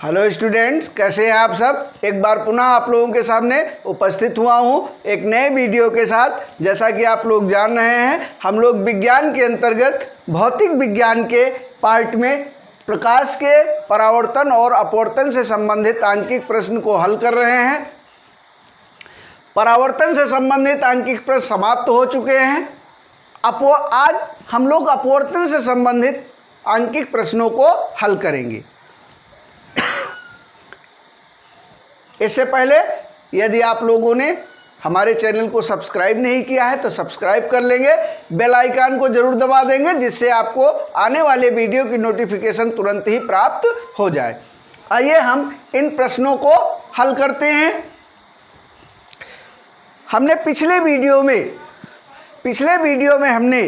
Hello students, कैसे हैं आप सब। एक बार पुनः आप लोगों के सामने उपस्थित हुआ हूं एक नए वीडियो के साथ। जैसा कि आप लोग जान रहे हैं, हम लोग विज्ञान के अंतर्गत भौतिक विज्ञान के पार्ट में प्रकाश के परावर्तन और अपवर्तन से संबंधित आंकिक प्रश्न को हल कर रहे हैं। परावर्तन से संबंधित आंकिक प्रश्न समाप्त हो चुके हैं। आज हम लोग अपवर्तन से संबंधित आंकिक प्रश्नों को हल करेंगे। इससे पहले यदि आप लोगों ने हमारे चैनल को सब्सक्राइब नहीं किया है तो सब्सक्राइब कर लेंगे, बेल आइकन को जरूर दबा देंगे जिससे आपको आने वाले वीडियो की नोटिफिकेशन तुरंत ही प्राप्त हो जाए। आइए हम इन प्रश्नों को हल करते हैं। हमने पिछले वीडियो में हमने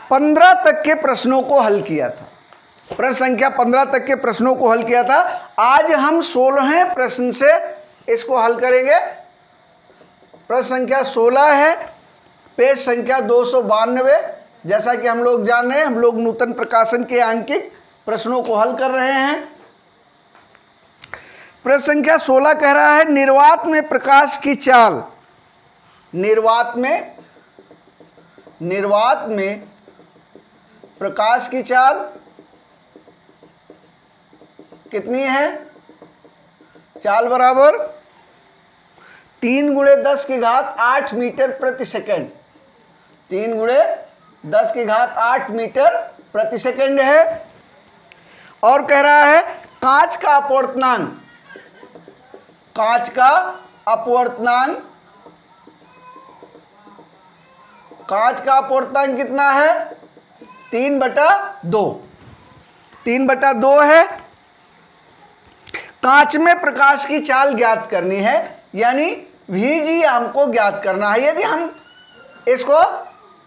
15 तक के प्रश्नों को हल किया था। प्रश्न संख्या 15 तक के प्रश्नों को हल किया था। आज हम 16वें प्रश्न से इसको हल करेंगे। प्रश्न संख्या 16 है, पेज संख्या 292। जैसा कि हम लोग जान रहे हैं, हम लोग नूतन प्रकाशन के आंकिक प्रश्नों को हल कर रहे हैं। प्रश्न संख्या 16 कह रहा है, निर्वात में प्रकाश की चाल। निर्वात में प्रकाश की चाल कितनी है? चाल बराबर 3 × 10 की घात 8 मीटर प्रति सेकंड। 3 × 10 की घात 8 मीटर प्रति सेकंड है। और कह रहा है कांच का अपवर्तनांक कितना है? 3/2। 3/2 है। कांच में प्रकाश की चाल ज्ञात करनी है, यानी VG हमको ज्ञात करना है। यदि हम इसको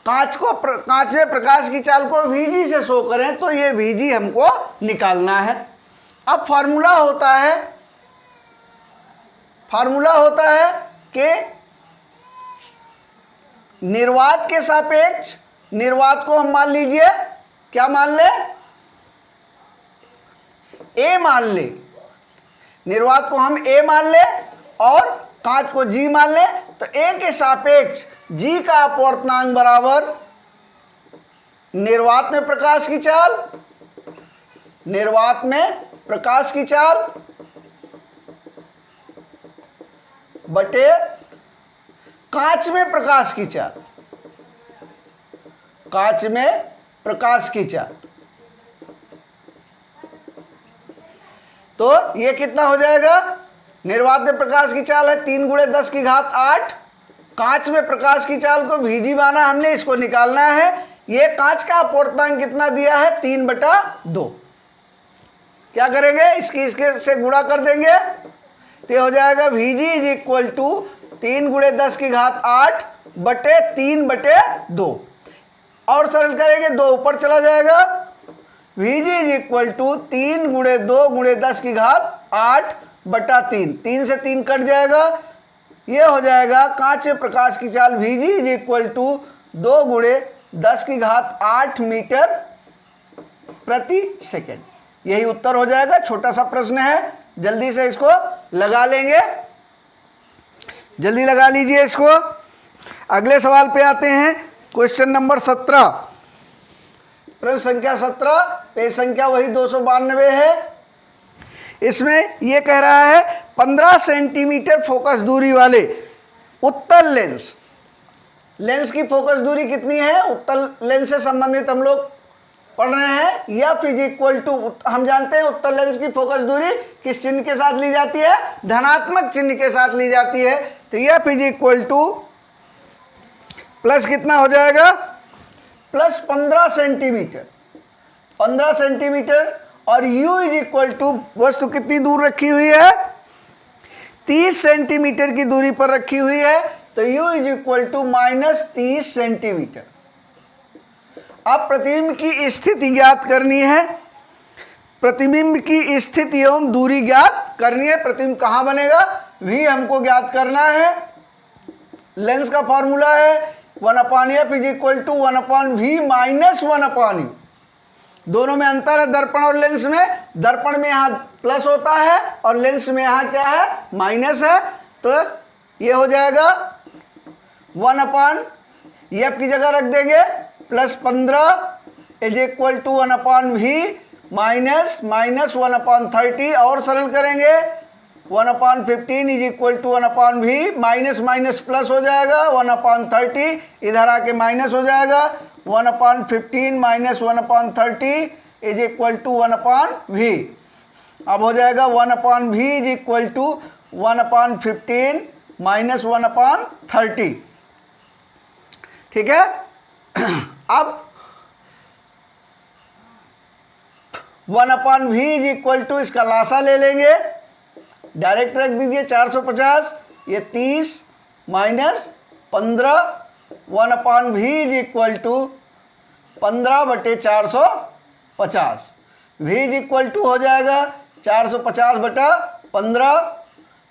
कांच में प्रकाश की चाल को VG से शो करें तो ये VG हमको निकालना है। अब फार्मूला होता है कि निर्वात के सापेक्ष, निर्वात को हम मान लीजिए, क्या मान ले? A मान ले। निर्वात को हम A मान ले और कांच को G मान ले, तो A के सापेक्ष G का अपवर्तनांक बराबर निर्वात में प्रकाश की चाल बटे कांच में प्रकाश की चाल। तो ये कितना हो जाएगा? निर्वात में प्रकाश की चाल है 3 × 10 की घात 8। कांच में प्रकाश की चाल को VG माना हमने, इसको निकालना है। ये कांच का अपवर्तनांक कितना दिया है? 3/2। क्या करेंगे? इसके से गुणा कर देंगे तो हो जाएगा VG = 3 × 10 की घात 8 बटे 3/2। और सरल करेंगे, 2 ऊपर चला जाएगा। VG = 3 × 2 × 10 की घात 8/3। 3 से 3 कट जाएगा। ये हो जाएगा कांच में प्रकाश की चाल VG = 2 × 10 की घात 8 मीटर प्रति सेकंड। यही उत्तर हो जाएगा। छोटा सा प्रश्न है, जल्दी से इसको लगा लेंगे। जल्दी लगा लीजिए इसको। अगले सवाल पे आते हैं। क्वेश्चन नंबर 17, प्रश्न संख्या 17, पेज संख्या वही 292 है। इसमें यह कह रहा है 15 सेंटीमीटर फोकस दूरी वाले उत्तल लेंस की फोकस दूरी कितनी है? उत्तल लेंस से संबंधित हम लोग पढ़ रहे हैं। F = हम जानते हैं उत्तल लेंस की फोकस दूरी किस चिन्ह के साथ ली जाती है? धनात्मक चिन्ह के साथ ली जाती है। तो F = प्लस कितना हो जाएगा? Plus 15 centimetre. 15 सेंटीमीटर। और U = वस्तु कितनी दूर रखी हुई है? 30 सेंटीमीटर की दूरी पर रखी हुई है। तो U = -30 सेंटीमीटर। अब प्रतिबिंब की स्थिति ज्ञात करनी है। प्रतिबिंब की स्थिति एवं दूरी ज्ञात करनी है। प्रतिबिंब कहाँ बनेगा? V हमको ज्ञात करना है। लेंस का फॉर्मूला है 1/f = 1/v - 1/u। दोनों में अंतर है दर्पण और लेंस में। दर्पण में यहाँ प्लस होता है और लेंस में यहाँ क्या है, माइनस है, तो ये हो जाएगा 1/, एफ की जगह रख देंगे +15 is equal to 1/v minus 1/30, और सरल करेंगे 1/15 is equal to 1/v, minus minus plus हो जाएगा 1/30, इधर आके माइनस हो जाएगा 1/15 minus 1/30 is equal to 1/v। अब हो जाएगा 1/v is equal to 1/15 minus 1/30। ठीक है, अब 1/v इज इक्वल टू इसका लासा ले लेंगे, डायरेक्ट रख दीजिए 450, ये 30 minus 15, 1/v is equal to 15/450, v is equal to हो जाएगा 450/15,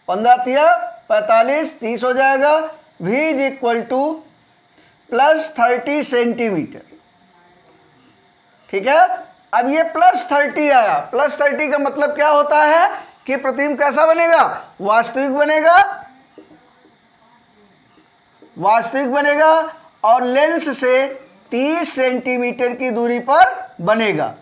15 45, 30 हो जाएगा, v is equal to +30 centimetre. ठीक है, अब ये +30 आया, +30 का मतलब क्या होता है कि प्रतिबिंब कैसा बनेगा, वास्तविक बनेगा, वास्तविक बनेगा और लेंस से 30 सेंटीमीटर की दूरी पर बनेगा,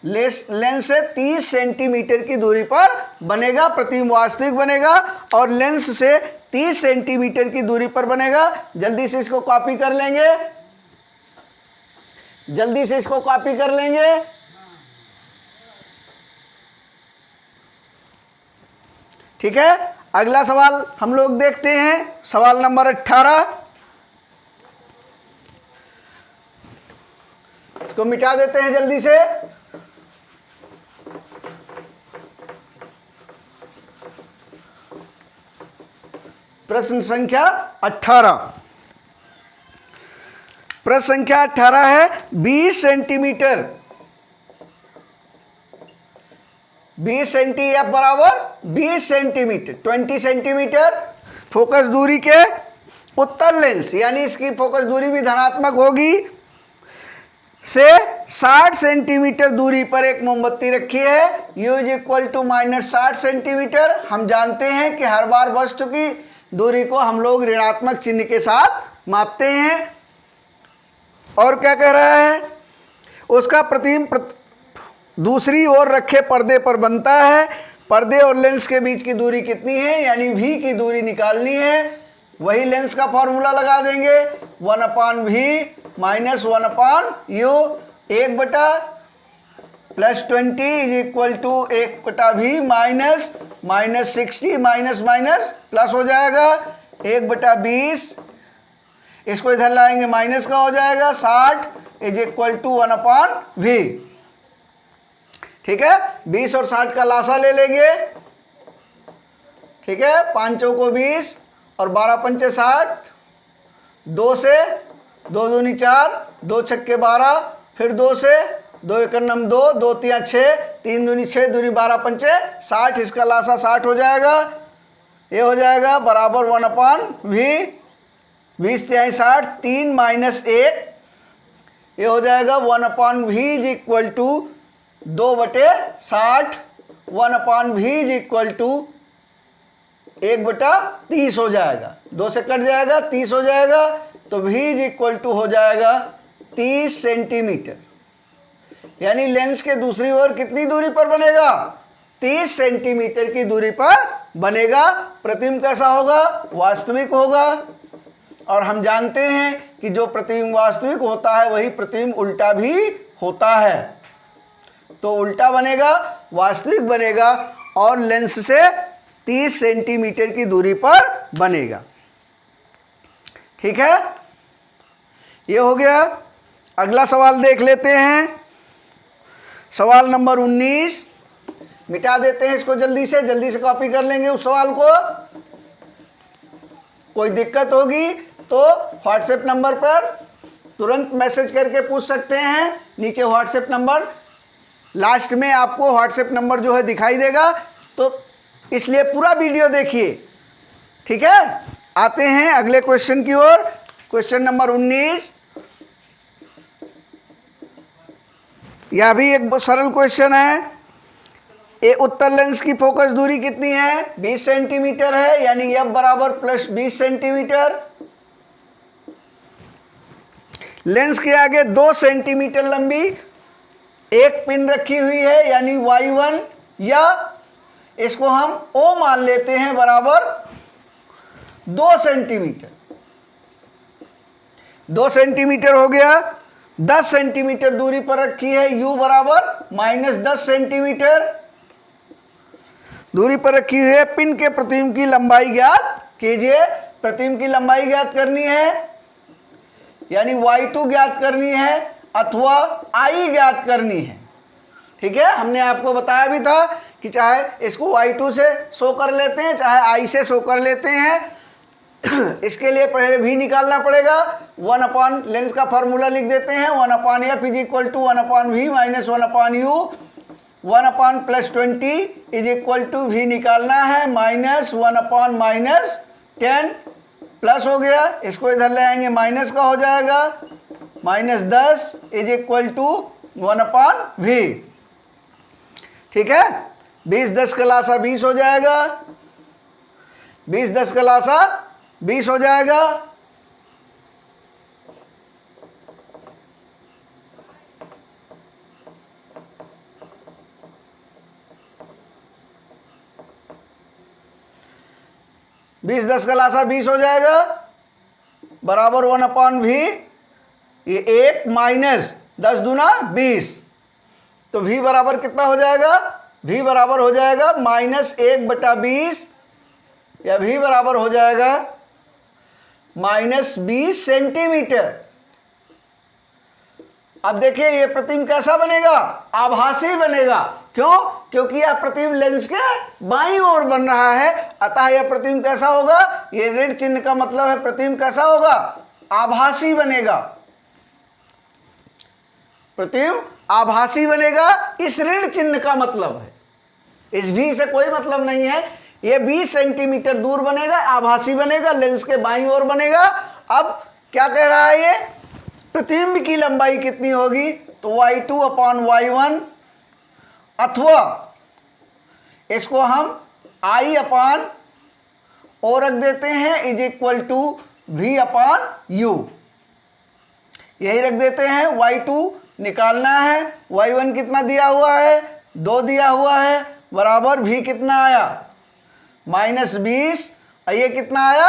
लेंस से 30 सेंटीमीटर की दूरी पर बनेगा, प्रतिबिंब वास्तविक बनेगा और लेंस से 30 सेंटीमीटर की दूरी पर बनेगा। जल्दी से इसको कॉपी कर लेंगे, जल्दी से इसको कॉपी कर लेंगे। ठीक है, अगला सवाल हम लोग देखते हैं, सवाल नंबर 18। इसको मिटा देते हैं जल्दी से। प्रश्न संख्या 18, प्रश्न संख्या 18 है 20 सेंटीमीटर, 20 सेंटीएफ बराबर 20 सेंटीमीटर, 20 सेंटीमीटर फोकस दूरी के उत्तल लेंस, यानी इसकी फोकस दूरी भी धनात्मक होगी, से 60 सेंटीमीटर दूरी पर एक मोमबत्ती रखी है, u is equal to -60 centimetre. हम जानते हैं कि हर बार वस्तु की दूरी को हम लोग ऋणात्मक चिन्ह के साथ मापते हैं। और क्या कह रहा है, उसका प्रतिबिंब दूसरी ओर रखे पर्दे पर बनता है, पर्दे और लेंस के बीच की दूरी कितनी है, यानी v की दूरी निकालनी है। वही लेंस का फॉर्मूला लगा देंगे, 1/v minus 1/u, 1/+20 is equal to 1/v minus -60 minus minus plus हो जाएगा 1/20, इसको इधर लाएंगे माइनस का हो जाएगा 60 इज इक्वल टू 1/v। ठीक है, 20 और 60 का लासा ले लेंगे। ठीक है, 5 चौको 20 और 12 पंचे 60, 2 से 2 दूनी 4, 2 छक्के 12, फिर 2 से 2 एकम 2, 2 तिया 6, 3 दूनी 6, दूनी 12 पंचे 60, इसका लासा 60 हो जाएगा। ये हो जाएगा बराबर 1/v, 20 तिहाई 60, 3 माइनस 1, ये हो जाएगा 1/v is equal to 2/60, 1/v is equal to 1/30 हो जाएगा, 2 से कट जाएगा 30 हो जाएगा, तो v इज इक्वल टू हो जाएगा 30 सेंटीमीटर, यानी लेंस के दूसरी ओर कितनी दूरी पर बनेगा, 30 सेंटीमीटर की दूरी पर बनेगा। प्रतिबिंब कैसा होगा, वास्तविक होगा, और हम जानते हैं कि जो प्रतिबिंब वास्तविक होता है वही प्रतिबिंब उल्टा भी होता है, तो उल्टा बनेगा, वास्तविक बनेगा और लेंस से 30 सेंटीमीटर की दूरी पर बनेगा। ठीक है, ये हो गया। अगला सवाल देख लेते हैं, सवाल नंबर 19। मिटा देते हैं इसको, जल्दी से कॉपी कर लेंगे उस सवाल को। कोई दिक्कत होगी तो व्हाट्सएप नंबर पर तुरंत मैसेज करके पूछ सकते हैं, नीचे व्हाट्सएप नंबर, लास्ट में आपको व्हाट्सएप नंबर जो है दिखाई देगा, तो इसलिए पूरा वीडियो देखिए। ठीक है, आते हैं अगले क्वेश्चन की ओर। क्वेश्चन नंबर 19, यह भी एक सरल क्वेश्चन है। ये उत्तल लेंस की फोकस दूरी कितनी है? 20 सेंटीमीटर है, यानी एफ बराबर प्लस 20 सेंटीमीटर। लेंस के आगे 2 सेंटीमीटर लंबी एक पिन रखी हुई है, यानी y1, या इसको हम O मान लेते हैं, बराबर 2 सेंटीमीटर। 2 सेंटीमीटर हो गया। 10 सेंटीमीटर दूरी पर रखी है U बराबर -10 सेंटीमीटर दूरी पर रखी हुई है। पिन के प्रतिबिंब की लंबाई ज्ञात कीजिए। प्रतिबिंब की लंबाई ज्ञात करनी है, यानी y2 ज्ञात करनी है अथवा I ज्ञात करनी है। ठीक है, हमने आपको बताया भी था कि चाहे इसको y2 से शो कर लेते हैं, चाहे I से शो कर लेते हैं। इसके लिए पहले भी निकालना पड़ेगा। 1 अपॉन लेंस का फॉर्मूला लिख देते हैं, 1 upon F is equal to 1 upon v minus 1 upon you. 1 upon plus 20 is equal to v निकालना है माइनस 1 अपॉन माइनस 10 प्लस हो गया, इसको इधर ले आएंगे माइनस का हो जाएगा, -10 is equal to 1 upon v. ठीक है, 20 10 का लासा 20 हो जाएगा, 20 10 का लासा 20 हो जाएगा। बीस 10 का लासा 20 हो जाएगा, बराबर 1 अपॉन भी, ये 1 माइनस 10 दूना 20, तो v बराबर कितना हो जाएगा? v बराबर हो जाएगा -1/20, या v बराबर हो जाएगा -20 सेंटीमीटर। अब देखिए ये प्रतिबिंब कैसा बनेगा? आभासी बनेगा। क्यों? क्योंकि यह प्रतिबिंब लेंस के बाईं ओर बन रहा है, अतः यह प्रतिबिंब कैसा होगा? ये ऋण चिन्ह का मतलब है प्रतिबिंब कैसा होगा? आभासी बनेगा। प्रतिबिंब आभासी बनेगा, इस ऋण चिन्ह का मतलब है, इस भी से कोई मतलब नहीं है। ये 20 सेंटीमीटर दूर बनेगा, आभासी बनेगा, लेंस के बाईं ओर बनेगा। अब क्या कह रहा है ये? प्रतिबिंब की लंबाई कितनी होगी? तो y2 अपॉन y1, अथवा इसको हम I अपॉन O रख देते हैं is equal to V upon U, यही रख देते हैं। y2 निकालना है, y1 कितना दिया हुआ है? 2 दिया हुआ है, बराबर V कितना आया? -20, ये कितना आया?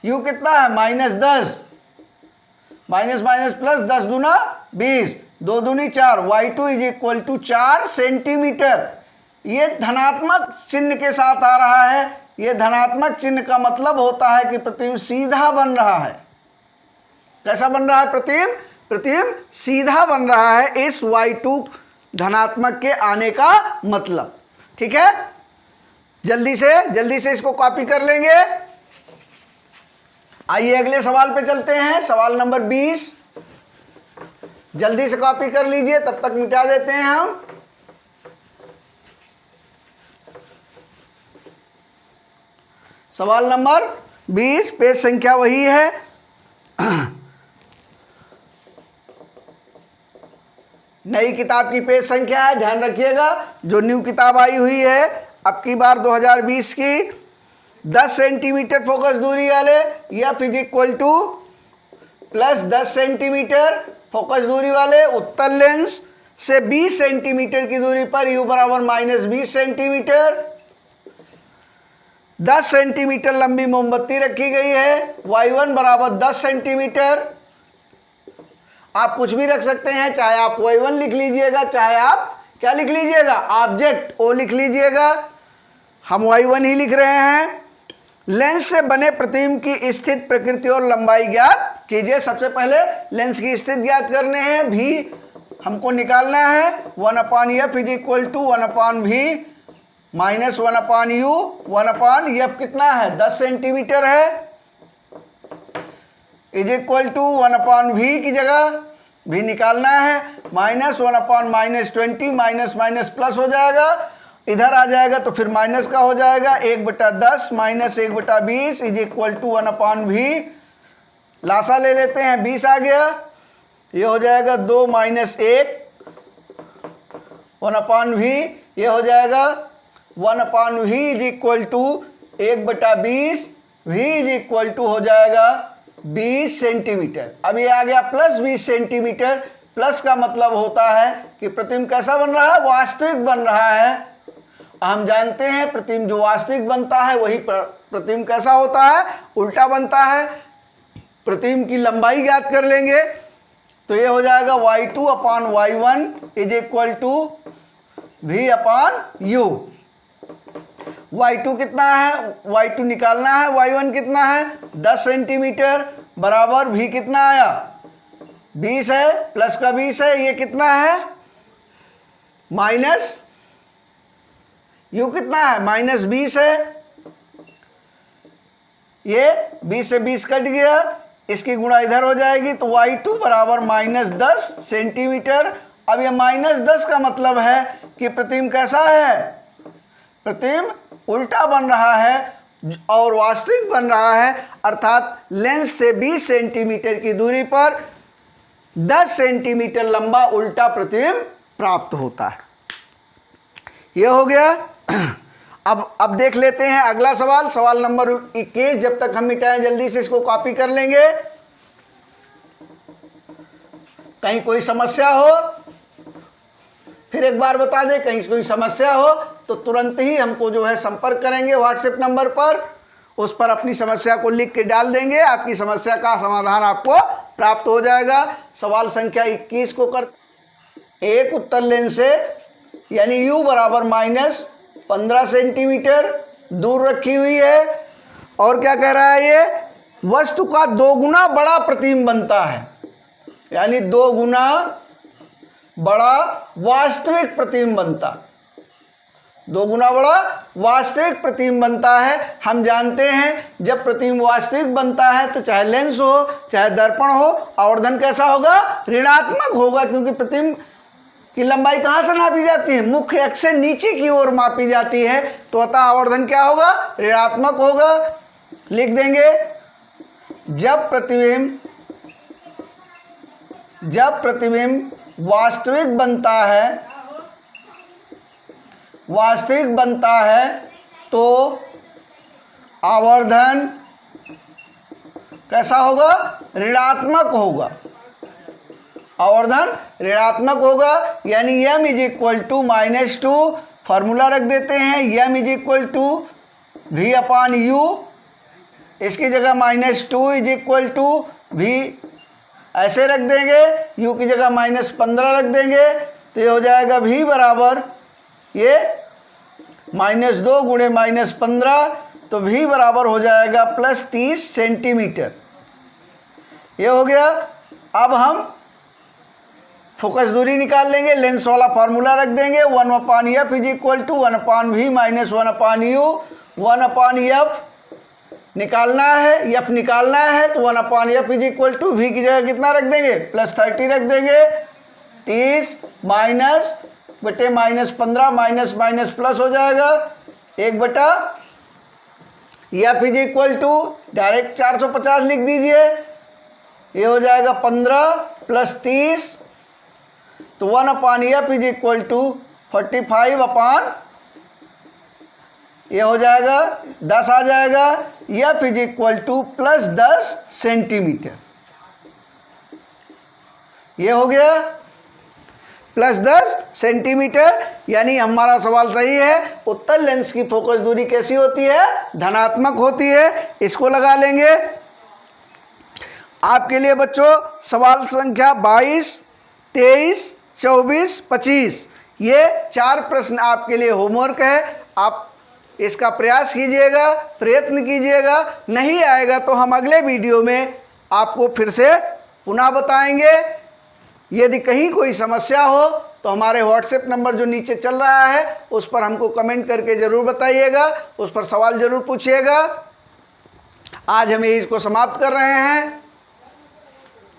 U कितना है? -10, माइनस माइनस प्लस 10 दूना 20, 2 दूनी 4, y2 is equal to 4 centimetre. ये धनात्मक चिन्ह के साथ आ रहा है। ये धनात्मक चिन्ह का मतलब होता है कि प्रतिबिंब सीधा बन रहा है। कैसा बन रहा है प्रतिबिंब? प्रतिबिंब सीधा बन रहा है, इस y2 धनात्मक के आने का मतलब। ठीक है, जल्दी से इसको कॉपी कर लेंगे। आइए अगले सवाल पे चलते हैं, सवाल नंबर 20। जल्दी से कॉपी कर लीजिए, तब तक मिटा देते हैं हम। सवाल नंबर 20, पेज संख्या वही है। नई किताब की पेज संख्या है, ध्यान रखिएगा। जो न्यू किताब आई हुई है अब की बार 2020 की, 10 सेंटीमीटर फोकस दूरी वाले F is equal two plus 10 centimetre focus दूरी वाले उत्तल लेंस से 20 सेंटीमीटर की दूरी पर u बराबर -20 सेंटीमीटर, 10 सेंटीमीटर लंबी मोमबत्ती रखी गई है, y1 बराबर 10 सेंटीमीटर। आप कुछ भी रख सकते हैं, चाहे आप y1 लिख लीजिएगा, चाहे आप क्या लिख लीजिएगा? ऑब्जेक्ट O लिख लीजिएगा। हम y1 ही लिख रहे हैं। लेंस से बने प्रतिबिंब की स्थित प्रकृति और लंबाई ज्ञात कीजिए। सबसे पहले लेंस की स्थिति ज्ञात करने हैं, भी हमको निकालना है। 1 upon F is equal to 1 upon V minus 1 upon you. 1 upon F कितना है? 10 सेंटीमीटर है, इज इक्वल टू 1 अपॉन भी की जगह भी निकालना है, -1 अपॉन -20, माइनस माइनस प्लस हो जाएगा, इधर आ जाएगा तो फिर माइनस का हो जाएगा, 1/10 minus 1/20 is equal to 1 upon भी। लासा ले लेते हैं, 20 आ गया, ये हो जाएगा 2 - 1 1/v, ये हो जाएगा 1/v is equal to 1/20, v is equal to हो जाएगा 20 सेंटीमीटर। अब ये आ गया प्लस 20 सेंटीमीटर। प्लस का मतलब होता है कि प्रतिबिंब कैसा बन रहा है, वास्तविक बन रहा है। हम जानते हैं प्रतिबिंब जो वास्तविक बनता है वही प्रतिबिंब कैसा होता है, उल्टा बनता है। प्रतिबिंब की लंबाई ज्ञात कर लेंगे तो ये हो जाएगा y2/y1 is equal to v/u। y2 कितना है, y2 निकालना है, y1 कितना है 10 सेंटीमीटर बराबर v कितना आया 20 है, प्लस का 20 है, ये कितना है माइनस u कितना है -20 है, ये 20 से 20 कट गया, इसकी गुणा इधर हो जाएगी तो y2 बराबर -10 सेंटीमीटर। अब ये -10 का मतलब है कि प्रतिबिंब कैसा है, प्रतिबिंब उल्टा बन रहा है और वास्तविक बन रहा है, अर्थात लेंस से 20 सेंटीमीटर की दूरी पर 10 सेंटीमीटर लंबा उल्टा प्रतिबिंब प्राप्त होता है। यह हो गया। अब देख लेते हैं अगला सवाल, सवाल नंबर 21। जब तक हम मिटाएं जल्दी से इसको कॉपी कर लेंगे। कहीं कोई समस्या हो फिर एक बार बता दें, कहीं कोई समस्या हो तो तुरंत ही हमको जो है संपर्क करेंगे व्हाट्सएप नंबर पर, उस पर अपनी समस्या को लिख के डाल देंगे, आपकी समस्या का समाधान आपको प्राप्त हो जाएगा। सवाल संख्या 21 को कर, एक उत्तर लेंस से यानी u बराबर -15 सेंटीमीटर दूर रखी हुई है और क्या कह रहा है, ये वस्तु का 2 गुना बड़ा प्रतिबिंब बनता है, यानी 2 गुना बड़ा वास्तविक प्रतिबिंब बनता, 2 गुना बड़ा वास्तविक प्रतिबिंब बनता है। हम जानते हैं जब प्रतिबिंब वास्तविक बनता है तो चाहे लेंस हो चाहे दर्पण हो, आवर्धन कैसा होगा, ऋणात्मक होगा, क्योंकि प्रतिबिंब की लंबाई कहाँ से नापी जाती है, मुख्य अक्ष से नीचे की ओर मापी जाती है, तो अतः आवर्धन क्या होगा, ऋणात्मक होगा। लिख देंगे जब प्रतिबिंब वास्तविक बनता है तो आवर्धन कैसा होगा, ऋणात्मक होगा, आवर्धन ऋणात्मक होगा, यानी m is equal to -2, formula रख देते हैं m is equal to v/u, इसकी जगह -2 इज इक्वल टू v ऐसे रख देंगे, u की जगह -15 रख देंगे, तो ये हो जाएगा v बराबर ये -2 गुणे -15, तो v बराबर हो जाएगा +30 सेंटीमीटर। ये हो गया। अब हम फोकस दूरी निकाल लेंगे, लेंस वाला फार्मूला रख देंगे 1/f is equal to 1/v minus 1/u। 1/f निकालना है, f निकालना है तो 1/f is equal to v की जगह कितना रख देंगे, +30 रख देंगे, 30 माइनस बटे -15 माइनस माइनस प्लस हो जाएगा 1/f is equal to direct 450 लिख दीजिए, ये हो जाएगा 15 + 30, तो 1/f इज इक्वल टू 45 ये हो जाएगा 10 आ जाएगा, f is equal to +10 centimetre. ये हो गया +10 सेंटीमीटर, यानी हमारा सवाल सही है। उत्तल लेंस की फोकस दूरी कैसी होती है, धनात्मक होती है। इसको लगा लेंगे। आपके लिए बच्चों सवाल संख्या 22, 23, 24, 25 ये 4 प्रश्न आपके लिए होमवर्क है। आप इसका प्रयास कीजिएगा, प्रयत्न कीजिएगा। नहीं आएगा तो हम अगले वीडियो में आपको फिर से पुनः बताएंगे। यदि कहीं कोई समस्या हो तो हमारे व्हाट्सएप नंबर जो नीचे चल रहा है उस पर हमको कमेंट करके ज़रूर बताइएगा, उस पर सवाल ज़रूर पूछिएगा। आज हम इसको समाप्त कर रहे हैं।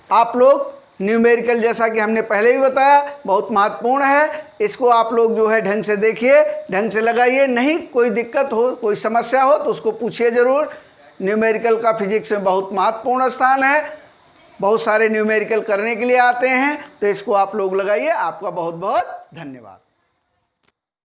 आप लोग न्यूमेरिकल जैसा कि हमने पहले भी बताया बहुत महत्वपूर्ण है, इसको आप लोग जो है ढंग से देखिए, ढंग से लगाइए। नहीं कोई दिक्कत हो, कोई समस्या हो तो उसको पूछिए ज़रूर। न्यूमेरिकल का फिजिक्स में बहुत महत्वपूर्ण स्थान है, बहुत सारे न्यूमेरिकल करने के लिए आते हैं, तो इसको आप लोग लगाइए। आपका बहुत बहुत धन्यवाद।